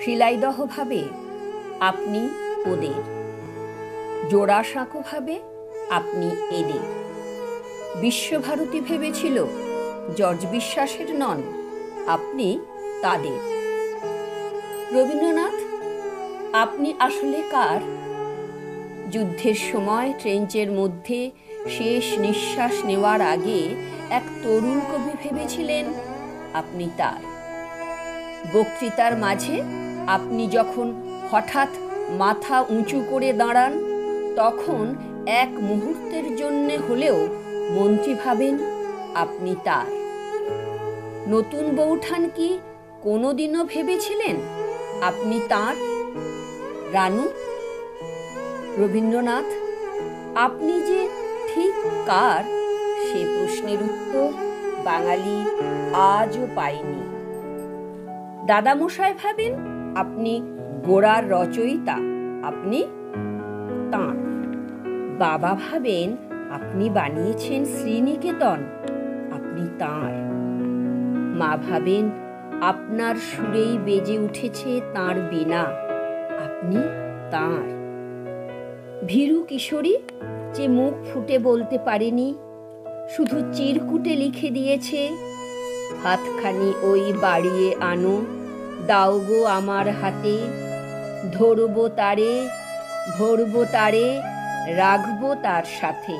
শিলাইদহভাবে আপনি ওদের, জোড়াসাঁকোভাবে আপনি এদের। বিশ্বভারতী ভেবেছিল জর্জ বিশ্বাসের নন, আপনি তাদের। রবীন্দ্রনাথ, আপনি আসলে কার? যুদ্ধের সময় ট্রেঞ্চের মধ্যে শেষ নিঃশ্বাস নেওয়ার আগে এক তরুণ কবি ভেবেছিলেন আপনি তার। বক্তৃতার মাঝে আপনি যখন হঠাৎ মাথা উঁচু করে দাঁড়ান, তখন এক মুহূর্তের জন্যে হলেও মন্ত্রী ভাবেন আপনি তার। নতুন বৌঠান কি কোনোদিনও ভেবেছিলেন আপনি তার? রানু, রবীন্দ্রনাথ, আপনি যে ঠিক কার সে প্রশ্নের উত্তর বাঙালি আজও পায়নি। দাদামশাই ভাবেন আপনি গোড়ার রচয়িতা, আপনি তাঁর। বাবা ভাবেন আপনি বানিয়েছেন শ্রীনিকেতন, আপনি তাঁর। মা ভাবেন আপনার সুরেই বেজে উঠেছে তাঁর বীণা, আপনি তাঁর। ভীরু কিশোরী যে মুখ ফুটে বলতে পারেনি, শুধু চিরকুটে লিখে দিয়েছে, হাতখানি ওই বাড়িয়ে আনো, দাও গো আমার হাতে, ধরবো তারে, ধরবো তারে, রাখবো তার সাথে।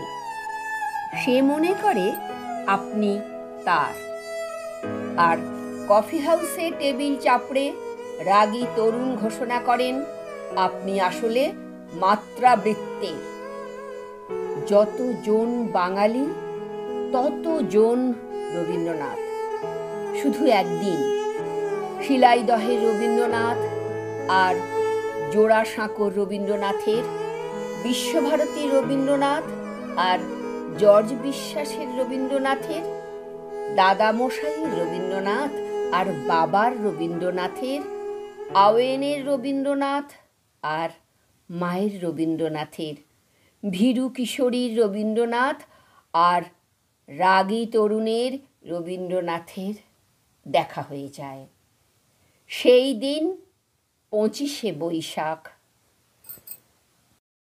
সে মনে করে আপনি তার। আর কফি হাউসে টেবিল চাপড়ে রাগী তরুণ ঘোষণা করেন আপনি আসলে মাত্রাবৃত্তের। যতজন বাঙালি ততজন রবীন্দ্রনাথ। শুধু একদিন শিলাইদহের রবীন্দ্রনাথ আর জোড়াসাঁকোর রবীন্দ্রনাথের, বিশ্বভারতীর রবীন্দ্রনাথ আর জর্জ বিশ্বাসের রবীন্দ্রনাথের, দাদামশাইয়ের রবীন্দ্রনাথ আর বাবার রবীন্দ্রনাথের, আওয়েনের রবীন্দ্রনাথ আর মায়ের রবীন্দ্রনাথের, ভীরু কিশোরীর রবীন্দ্রনাথ আর রাগী তরুণের রবীন্দ্রনাথের দেখা হয়ে যায়। সেই দিন 25শে বৈশাখ।